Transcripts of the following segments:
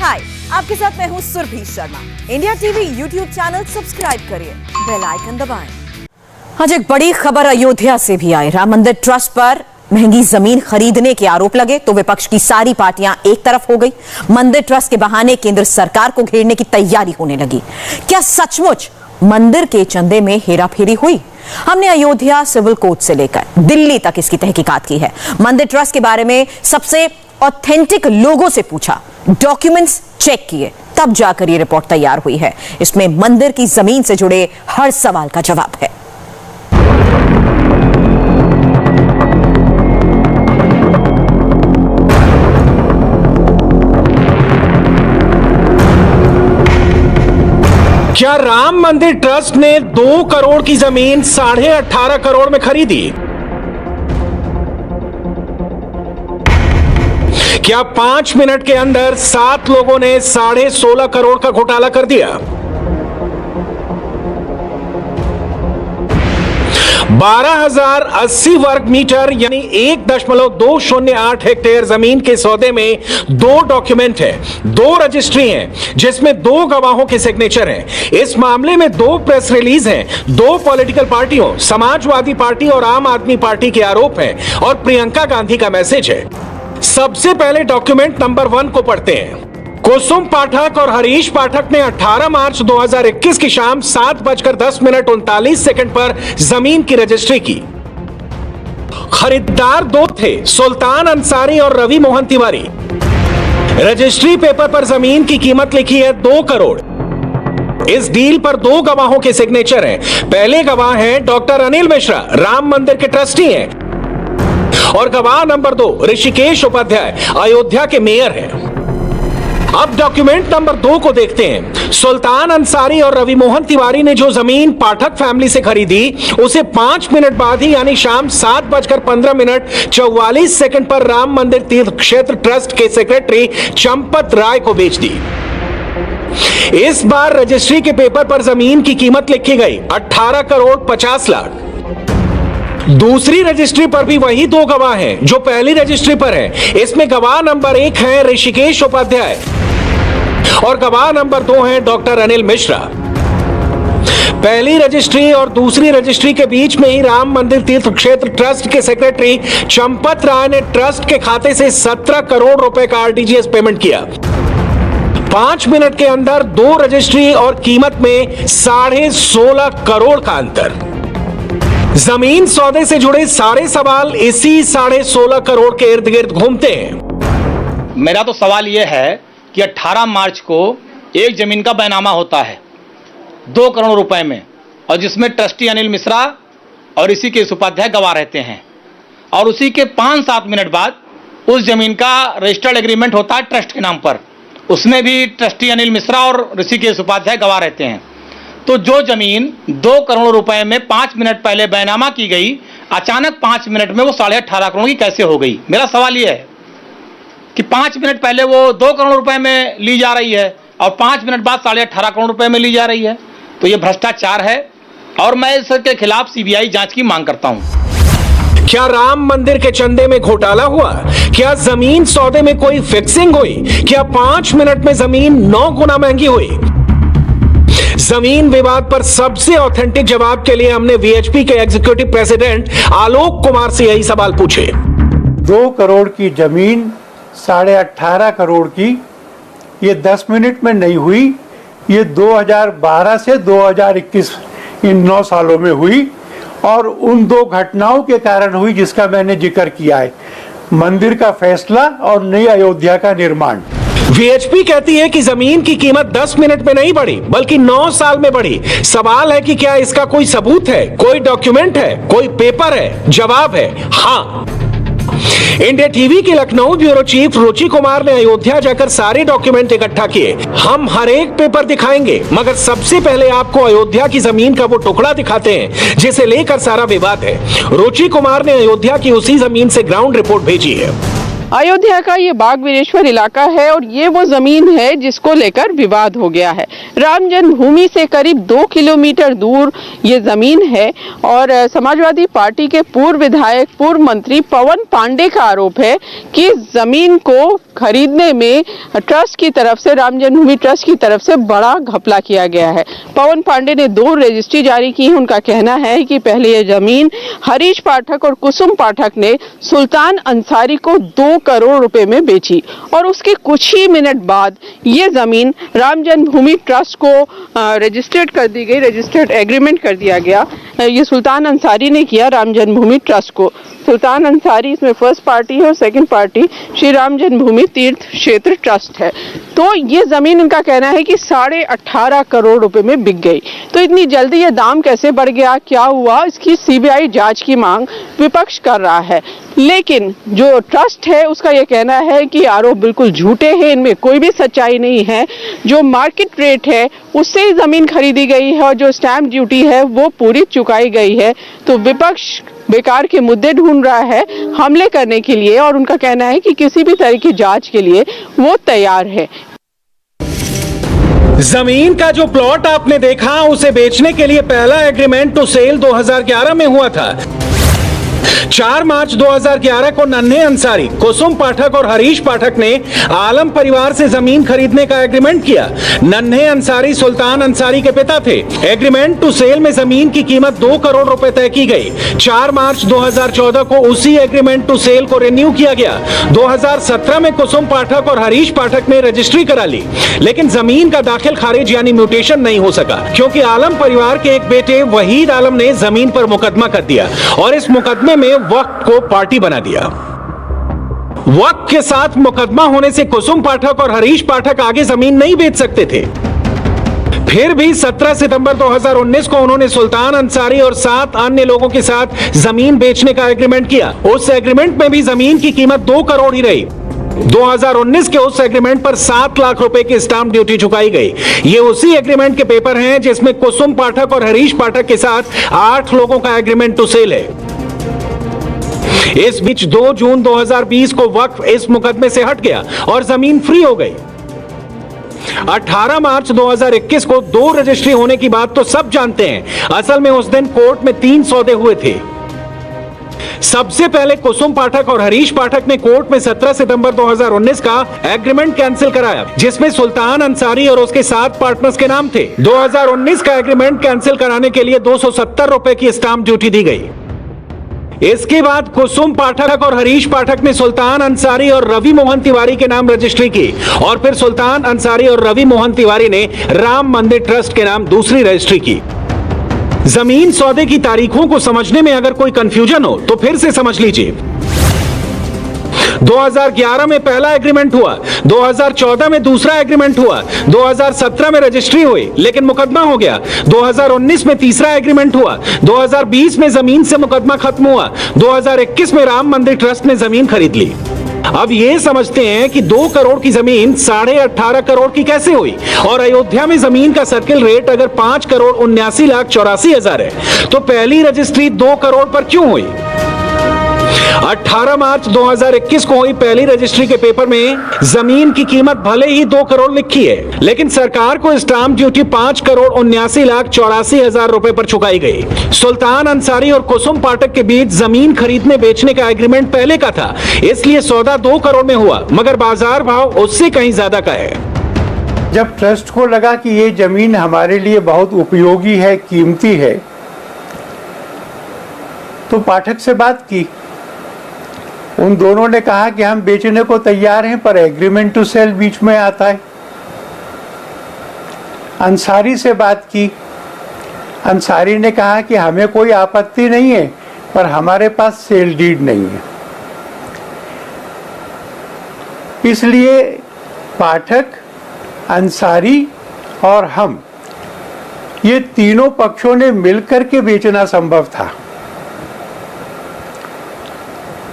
हाय, आपके साथ मैं हूँ Surabhi Sharma. India TV YouTube channel subscribe करिए, बेल आइकन दबाएं। आज एक बड़ी खबर अयोध्या से भी आई। राम मंदिर ट्रस्ट पर महंगी जमीन खरीदने के आरोप लगे तो विपक्ष की सारी पार्टियां एक तरफ हो गई। मंदिर ट्रस्ट के बहाने केंद्र सरकार को घेरने की तैयारी होने लगी। क्या सचमुच मंदिर के चंदे में हेराफेरी हुई? हमने अयोध्या सिविल कोर्ट से लेकर दिल्ली तक इसकी तहकीकात की है। मंदिर ट्रस्ट के बारे में सबसे ऑथेंटिक लोगों से पूछा, डॉक्यूमेंट्स चेक किए, तब जाकर ये रिपोर्ट तैयार हुई है। इसमें मंदिर की जमीन से जुड़े हर सवाल का जवाब है। क्या राम मंदिर ट्रस्ट ने 2 करोड़ की जमीन 18.5 करोड़ में खरीदी? क्या 5 मिनट के अंदर 7 लोगों ने 16.5 करोड़ का घोटाला कर दिया? 12,080 वर्ग मीटर यानी 1.208 हेक्टेयर जमीन के सौदे में 2 डॉक्यूमेंट है, 2 रजिस्ट्री हैं, जिसमें 2 गवाहों के सिग्नेचर हैं। इस मामले में 2 प्रेस रिलीज हैं, 2 पॉलिटिकल पार्टियों समाजवादी पार्टी और आम आदमी पार्टी के आरोप हैं और प्रियंका गांधी का मैसेज है। सबसे पहले डॉक्यूमेंट नंबर 1 को पढ़ते हैं। कुसुम पाठक और हरीश पाठक ने 18 मार्च 2021 की शाम 7:10:39 पर जमीन की रजिस्ट्री की। खरीदार 2 थे, सुल्तान अंसारी और रवि मोहन तिवारी। रजिस्ट्री पेपर पर जमीन की कीमत लिखी है 2 करोड़। इस डील पर 2 गवाहों के सिग्नेचर हैं। पहले गवाह हैं डॉक्टर अनिल मिश्रा, राम मंदिर के ट्रस्टी हैं, और गवाह नंबर 2 ऋषिकेश उपाध्याय, अयोध्या के मेयर हैं। अब डॉक्यूमेंट नंबर 2 को देखते हैं। सुल्तान अंसारी और रवि मोहन तिवारी ने जो जमीन पाठक फैमिली से खरीदी, उसे 5 मिनट बाद ही यानी शाम 7:15:44 पर राम मंदिर तीर्थ क्षेत्र ट्रस्ट के सेक्रेटरी चंपत राय को बेच दी। इस बार रजिस्ट्री के पेपर पर जमीन की कीमत लिखी गई 18 करोड़ 50 लाख। दूसरी रजिस्ट्री पर भी वही 2 गवाह हैं जो पहली रजिस्ट्री पर हैं। इसमें गवाह नंबर 1 है ऋषिकेश उपाध्याय और गवाह नंबर 2 है डॉक्टर अनिल मिश्रा। पहली रजिस्ट्री और दूसरी रजिस्ट्री के बीच में ही राम मंदिर तीर्थ क्षेत्र ट्रस्ट के सेक्रेटरी चंपत राय ने ट्रस्ट के खाते से 17 करोड़ रुपए का आरटीजीएस पेमेंट किया। 5 मिनट के अंदर 2 रजिस्ट्री और कीमत में 16.5 करोड़ का अंतर। जमीन सौदे से जुड़े सारे सवाल इसी 16.5 करोड़ के इर्द गिर्द घूमते हैं। मेरा तो सवाल यह है कि 18 मार्च को एक जमीन का बैनामा होता है 2 करोड़ रुपए में, और जिसमें ट्रस्टी अनिल मिश्रा और ऋषिकेश उपाध्याय गवाह रहते हैं, और उसी के 5-7 मिनट बाद उस जमीन का रजिस्टर्ड एग्रीमेंट होता है ट्रस्ट के नाम पर, उसमें भी ट्रस्टी अनिल मिश्रा और ऋषिकेश उपाध्याय गवाह रहते हैं। तो जो जमीन 2 करोड़ रुपए में 5 मिनट पहले बैनामा की गई, अचानक 5 मिनट में वो 18.5 करोड़ की कैसे हो गई? मेरा सवाल यह है कि 5 मिनट पहले वो 2 करोड़ रुपए में ली जा रही है और 5 मिनट बाद 18.5 करोड़ रुपए में ली जा रही है। तो ये भ्रष्टाचार है और मैं इसके खिलाफ सीबीआई जांच की मांग करता हूं। क्या राम मंदिर के चंदे में घोटाला हुआ? क्या जमीन सौदे में कोई फिक्सिंग हुई? क्या 5 मिनट में जमीन 9 गुना महंगी हुई? जमीन विवाद पर सबसे ऑथेंटिक जवाब के लिए हमने वीएचपी के एग्जीक्यूटिव प्रेसिडेंट आलोक कुमार से यही सवाल पूछे। 2 करोड़ की जमीन 18.5 करोड़ की, ये 10 मिनट में नहीं हुई, ये 2012 से 2021 इन 9 सालों में हुई, और उन 2 घटनाओं के कारण हुई जिसका मैंने जिक्र किया है, मंदिर का फैसला और नई अयोध्या का निर्माण। वीएचपी कहती है कि जमीन की कीमत 10 मिनट में नहीं बढ़ी बल्कि 9 साल में बढ़ी। सवाल है कि क्या इसका कोई सबूत है, कोई डॉक्यूमेंट है, कोई पेपर है? जवाब है हाँ। इंडिया टीवी के लखनऊ ब्यूरो चीफ रुचि कुमार ने अयोध्या जाकर सारे डॉक्यूमेंट इकट्ठा किए। हम हर एक पेपर दिखाएंगे, मगर सबसे पहले आपको अयोध्या की जमीन का वो टुकड़ा दिखाते हैं जिसे लेकर सारा विवाद है। रुचि कुमार ने अयोध्या की उसी जमीन से ग्राउंड रिपोर्ट भेजी है। अयोध्या का ये बाग विरेश्वर इलाका है और ये वो जमीन है जिसको लेकर विवाद हो गया है। राम जन्मभूमि से करीब 2 किलोमीटर दूर ये जमीन है और समाजवादी पार्टी के पूर्व विधायक, पूर्व मंत्री पवन पांडे का आरोप है कि जमीन को खरीदने में ट्रस्ट की तरफ से, राम जन्मभूमि ट्रस्ट की तरफ से बड़ा घपला किया गया है। पवन पांडे ने 2 रजिस्ट्री जारी की। उनका कहना है कि पहले ये जमीन हरीश पाठक और कुसुम पाठक ने सुल्तान अंसारी को 2 करोड़ रुपए में बेची और उसके कुछ ही मिनट बाद ये जमीन राम जन्मभूमि ट्रस्ट को रजिस्टर्ड कर दी गई, रजिस्टर्ड एग्रीमेंट कर दिया गया। ये सुल्तान अंसारी ने किया राम जन्मभूमि ट्रस्ट को। सुल्तान अंसारी इसमें फर्स्ट पार्टी है और सेकंड पार्टी श्री राम जन्मभूमि तीर्थ क्षेत्र ट्रस्ट है। तो ये जमीन इनका कहना है कि 18.5 करोड़ रुपए में बिक गई। तो इतनी जल्दी ये दाम कैसे बढ़ गया, क्या हुआ, इसकी सीबीआई जांच की मांग विपक्ष कर रहा है। लेकिन जो ट्रस्ट है उसका यह कहना है कि आरोप बिल्कुल झूठे हैं, इनमें कोई भी सच्चाई नहीं है। जो मार्केट रेट है उससे ही जमीन खरीदी गई है और जो स्टैंप ड्यूटी है वो पूरी चुकाई गई है। तो विपक्ष बेकार के मुद्दे ढूंढ रहा है हमले करने के लिए और उनका कहना है कि किसी भी तरह की जांच के लिए वो तैयार है। जमीन का जो प्लॉट आपने देखा उसे बेचने के लिए पहला एग्रीमेंट टू सेल 2011 में हुआ था। 4 मार्च 2011 को नन्हे अंसारी, कुसुम पाठक और हरीश पाठक ने आलम परिवार से जमीन खरीदने का एग्रीमेंट किया। नन्हे अंसारी सुल्तान अंसारी के पिता थे। एग्रीमेंट टू सेल में जमीन की कीमत 2 करोड़ रुपए तय की गई। 4 मार्च 2014 को उसी एग्रीमेंट टू सेल को रिन्यू किया गया। 2017 में कुसुम पाठक और हरीश पाठक ने रजिस्ट्री करा ली, लेकिन जमीन का दाखिल खारिज यानी म्यूटेशन नहीं हो सका क्योंकि आलम परिवार के एक बेटे वहीद आलम ने जमीन पर मुकदमा कर दिया और इस मुकदमे में वक्त को पार्टी बना दिया। वक्त के साथ मुकदमा होने से कुसुम पाठक और हरीश पाठक आगे जमीन नहीं बेच सकते थे। फिर भी 17 सितंबर 2019 को उन्होंने सुल्तान अंसारी और 7 अन्य लोगों के साथ जमीन बेचने का एग्रीमेंट किया। उस एग्रीमेंट में भी जमीन की कीमत 2 करोड़ ही रही। 2019 के उस एग्रीमेंट पर 7 लाख रुपए की स्टांप ड्यूटी चुकाई गई। ये उसी एग्रीमेंट के पेपर हैं जिसमें कुसुम पाठक और हरीश पाठक के साथ 8 लोगों का एग्रीमेंट टू सेल है। इस बीच 2 जून 2020 को वक्फ इस मुकदमे से हट गया और जमीन फ्री हो गई। 18 मार्च 2021 को 2 रजिस्ट्री होने की बात तो सब जानते हैं। असल में उस दिन कोर्ट में 3 सौदे हुए थे। सबसे पहले कुसुम पाठक और हरीश पाठक ने कोर्ट में 17 सितंबर 2019 का एग्रीमेंट कैंसिल कराया जिसमें सुल्तान अंसारी और उसके 7 पार्टनर्स के नाम थे। 2019 का एग्रीमेंट कैंसिल कराने के लिए 270 रुपए की स्टांप ड्यूटी दी गई। इसके बाद कुसुम पाठक और हरीश पाठक ने सुल्तान अंसारी और रवि मोहन तिवारी के नाम रजिस्ट्री की और फिर सुल्तान अंसारी और रवि मोहन तिवारी ने राम मंदिर ट्रस्ट के नाम दूसरी रजिस्ट्री की। जमीन सौदे की तारीखों को समझने में अगर कोई कंफ्यूजन हो तो फिर से समझ लीजिए। 2011 में पहला एग्रीमेंट हुआ, 2014 में दूसरा एग्रीमेंट हुआ, 2017 में रजिस्ट्री हुई लेकिन मुकदमा हो गया, 2019 में तीसरा एग्रीमेंट हुआ, 2020 में जमीन से मुकदमा खत्म हुआ, 2021 में राम मंदिर ट्रस्ट ने जमीन खरीद ली। अब ये समझते हैं कि 2 करोड़ की जमीन 18.5 करोड़ की कैसे हुई और अयोध्या में जमीन का सर्किल रेट अगर 5 करोड़ 79,84,000 है तो पहली रजिस्ट्री 2 करोड़ पर क्यों हुई? 18 मार्च 2021 को हुई पहली रजिस्ट्री के पेपर में जमीन की कीमत भले ही 2 करोड़ लिखी है लेकिन सरकार को स्टांप ड्यूटी 5 करोड़ 79,84,000 रुपए पर चुकाई गई। सुल्तान अंसारी और कुसुम पाठक के बीच जमीन खरीदने बेचने का एग्रीमेंट पहले का था, इसलिए सौदा 2 करोड़ में हुआ मगर बाजार भाव उससे कहीं ज्यादा का है। जब ट्रस्ट को लगा कि ये जमीन हमारे लिए बहुत उपयोगी है, कीमती है, तो पाठक से बात की। उन दोनों ने कहा कि हम बेचने को तैयार हैं पर एग्रीमेंट टू सेल बीच में आता है। अंसारी से बात की। अंसारी ने कहा कि हमें कोई आपत्ति नहीं है पर हमारे पास सेल डीड नहीं है। इसलिए पाठक, अंसारी और हम ये तीनों पक्षों ने मिलकर के बेचना संभव था।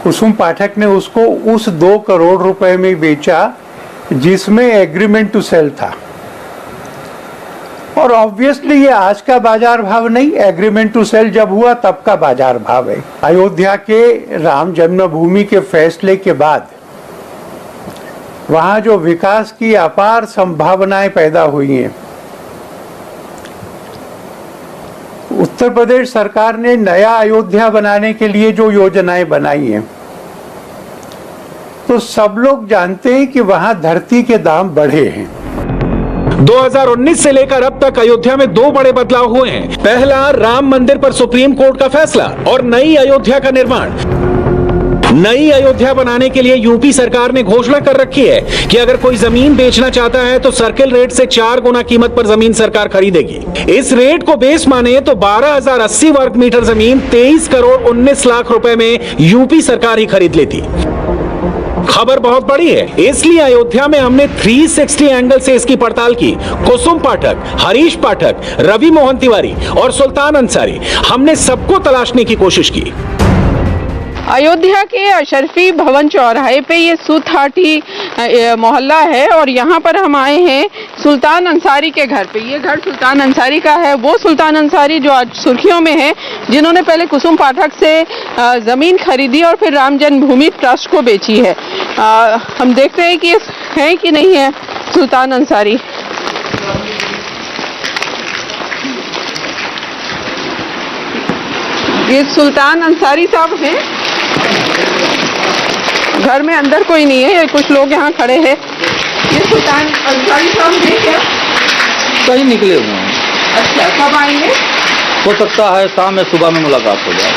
कुसुम पाठक ने उसको उस 2 करोड़ रुपए में बेचा जिसमें एग्रीमेंट टू सेल था और ऑब्वियसली ये आज का बाजार भाव नहीं, एग्रीमेंट टू सेल जब हुआ तब का बाजार भाव है। अयोध्या के राम जन्मभूमि के फैसले के बाद वहां जो विकास की अपार संभावनाएं पैदा हुई हैं, उत्तर प्रदेश सरकार ने नया अयोध्या बनाने के लिए जो योजनाएं बनाई हैं तो सब लोग जानते हैं कि वहां धरती के दाम बढ़े हैं। 2019 से लेकर अब तक अयोध्या में 2 बड़े बदलाव हुए हैं। पहला, राम मंदिर पर सुप्रीम कोर्ट का फैसला और नई अयोध्या का निर्माण। नई अयोध्या बनाने के लिए यूपी सरकार ने घोषणा कर रखी है कि अगर कोई जमीन बेचना चाहता है तो सर्किल रेट से 4 गुना कीमत पर जमीन सरकार खरीदेगी। इस रेट को बेस माने तो 12,080 वर्ग मीटर जमीन 23 करोड़ 19 लाख रुपए में यूपी सरकार ही खरीद लेती। खबर बहुत बड़ी है, इसलिए अयोध्या में हमने 360 एंगल से इसकी पड़ताल की। कुसुम पाठक, हरीश पाठक, रवि मोहन तिवारी और सुल्तान अंसारी, हमने सबको तलाशने की कोशिश की। अयोध्या के अशरफी भवन चौराहे पे ये सुथाटी मोहल्ला है और यहाँ पर हम आए हैं सुल्तान अंसारी के घर पे। ये घर सुल्तान अंसारी का है, वो सुल्तान अंसारी जो आज सुर्खियों में है, जिन्होंने पहले कुसुम पाठक से ज़मीन खरीदी और फिर राम जन्मभूमि ट्रस्ट को बेची है। हम देखते हैं कि है कि नहीं है सुल्तान अंसारी। ये सुल्तान अंसारी साहब हैं, घर में अंदर कोई नहीं है, कुछ लोग यहाँ खड़े हैं। ये सुल्तान अंसारी साहब हैं क्या? कहीं निकले हुए हैं। अच्छा, कब आएंगे? हो सकता है शाम में सुबह में मुलाकात हो जाए।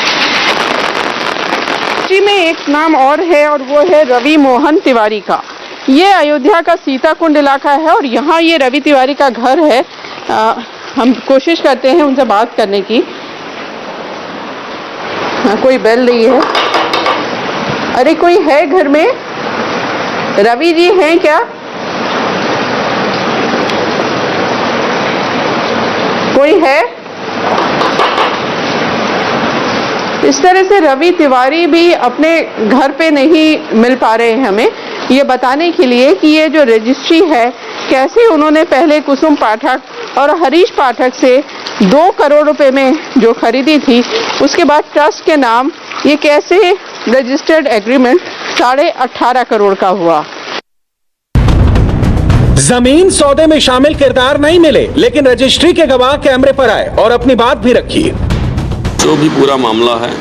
में एक नाम और है और वो है रवि मोहन तिवारी का। ये अयोध्या का सीताकुंड इलाका है और यहाँ ये रवि तिवारी का घर है। हम कोशिश करते हैं उनसे बात करने की। कोई बेल नहीं है। अरे कोई है घर में? रवि जी हैं क्या? कोई है? इस तरह से रवि तिवारी भी अपने घर पे नहीं मिल पा रहे हैं हमें, ये बताने के लिए कि ये जो रजिस्ट्री है कैसे उन्होंने पहले कुसुम पाठक और हरीश पाठक से 2 करोड़ रुपए में जो खरीदी थी, उसके बाद ट्रस्ट के नाम ये कैसे रजिस्टर्ड एग्रीमेंट 18.5 करोड़ का हुआ। जमीन सौदे में शामिल किरदार नहीं मिले, लेकिन रजिस्ट्री के गवाह कैमरे पर आए और अपनी बात भी रखी। जो भी पूरा मामला है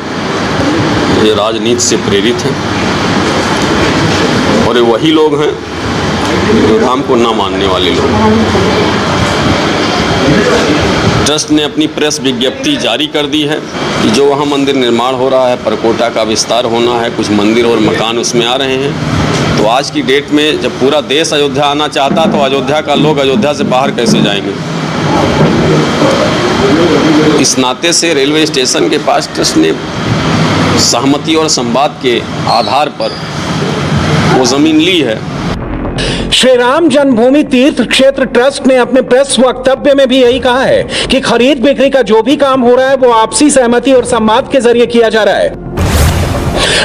ये राजनीति से प्रेरित है और ये वही लोग हैं जो राम को ना मानने वाले लोग। ट्रस्ट ने अपनी प्रेस विज्ञप्ति जारी कर दी है कि जो वहाँ मंदिर निर्माण हो रहा है, परकोटा का विस्तार होना है, कुछ मंदिर और मकान उसमें आ रहे हैं। तो आज की डेट में जब पूरा देश अयोध्या आना चाहता तो अयोध्या का लोग अयोध्या से बाहर कैसे जाएंगे। इस नाते से रेलवे स्टेशन के पास ट्रस्ट ने सहमति और संवाद के आधार पर वो जमीन ली है। श्री राम जन्मभूमि तीर्थ क्षेत्र ट्रस्ट ने अपने प्रेस वक्तव्य में भी यही कहा है कि खरीद बिक्री का जो भी काम हो रहा है वो आपसी सहमति और संवाद के जरिए किया जा रहा है।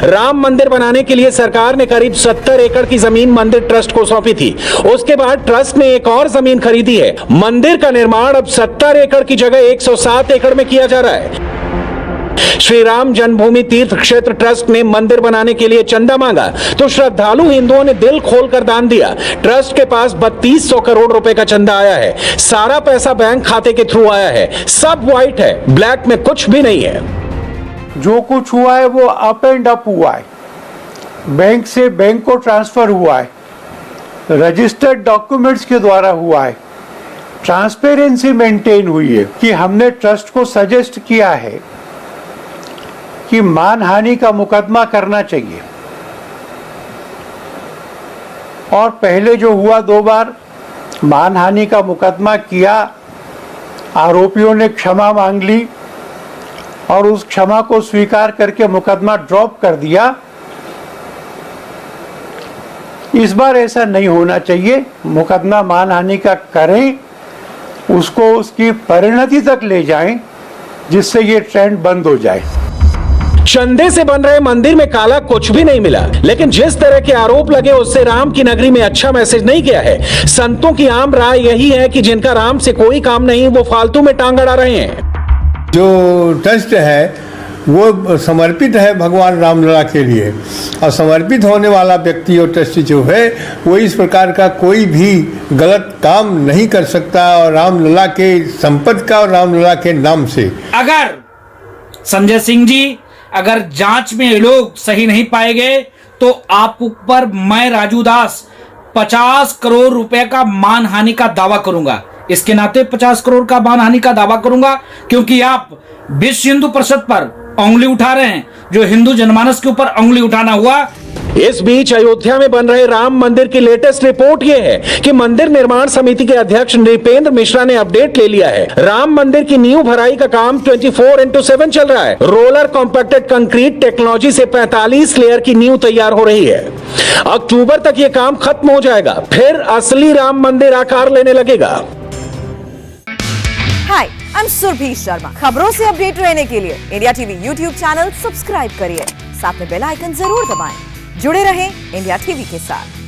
राम मंदिर बनाने के लिए सरकार ने करीब 70 एकड़ की जमीन मंदिर ट्रस्ट को सौंपी थी। उसके बाद ट्रस्ट ने एक और जमीन खरीदी है। मंदिर का निर्माण अब 70 एकड़ की जगह 107 एकड़ में किया जा रहा है। श्री राम जन्मभूमि तीर्थ क्षेत्र ट्रस्ट ने मंदिर बनाने के लिए चंदा मांगा तो श्रद्धालु हिंदुओं ने दिल खोलकर दान दिया। ट्रस्ट के पास 3200 करोड़ रुपए का चंदा आया है। सारा पैसा बैंक खाते के थ्रू आया है। सब व्हाइट है, ब्लैक में कुछ भी नहीं है। जो कुछ हुआ है वो अप एंड अप हुआ है, बैंक से बैंक को ट्रांसफर हुआ है, रजिस्टर्ड डॉक्यूमेंट्स के द्वारा हुआ है, ट्रांसपेरेंसी मेंटेन हुई है कि हमने ट्रस्ट को सजेस्ट किया है कि मानहानि का मुकदमा करना चाहिए। और पहले जो हुआ 2 बार मानहानि का मुकदमा किया, आरोपियों ने क्षमा मांग ली और उस क्षमा को स्वीकार करके मुकदमा ड्रॉप कर दिया। इस बार ऐसा नहीं होना चाहिए। मुकदमा मानहानि का करें, उसको उसकी परिणति तक ले जाएं, जिससे ये ट्रेंड बंद हो जाए। चंदे से बन रहे मंदिर में काला कुछ भी नहीं मिला, लेकिन जिस तरह के आरोप लगे उससे राम की नगरी में अच्छा मैसेज नहीं गया है। संतों की आम राय यही है कि जिनका राम से कोई काम नहीं वो फालतू में टांग अड़ा रहे हैं। जो ट्रस्ट है वो समर्पित है भगवान रामलला के लिए, और समर्पित होने वाला व्यक्ति और ट्रस्टी जो है वो इस प्रकार का कोई भी गलत काम नहीं कर सकता, और रामलला के संपत्ति का और रामलला के नाम से। अगर संजय सिंह जी अगर जांच में लोग सही नहीं पाए गए तो आप ऊपर मैं राजू दास 50 करोड़ रुपए का मानहानि का दावा करूंगा। इसके नाते 50 करोड़ का मानहानि का दावा करूंगा क्योंकि आप विश्व हिंदू परिषद पर उंगली उठा रहे हैं, जो हिंदू जनमानस के ऊपर उंगली उठाना हुआ। इस बीच अयोध्या में बन रहे राम मंदिर की लेटेस्ट रिपोर्ट यह है कि मंदिर निर्माण समिति के अध्यक्ष नृपेंद्र मिश्रा ने अपडेट ले लिया है। राम मंदिर की नींव भराई का काम 24/7 चल रहा है। रोलर कॉम्पैक्टेड कंक्रीट टेक्नोलॉजी से 45 लेयर की नींव तैयार हो रही है। अक्टूबर तक यह काम खत्म हो जाएगा, फिर असली राम मंदिर आकार लेने लगेगा। हाय, आई एम सुरभि शर्मा। खबरों से अपडेट रहने के लिए India TV YouTube channel subscribe करिए, साथ में बेल आइकन जरूर दबाएं। जुड़े रहें इंडिया टीवी के साथ।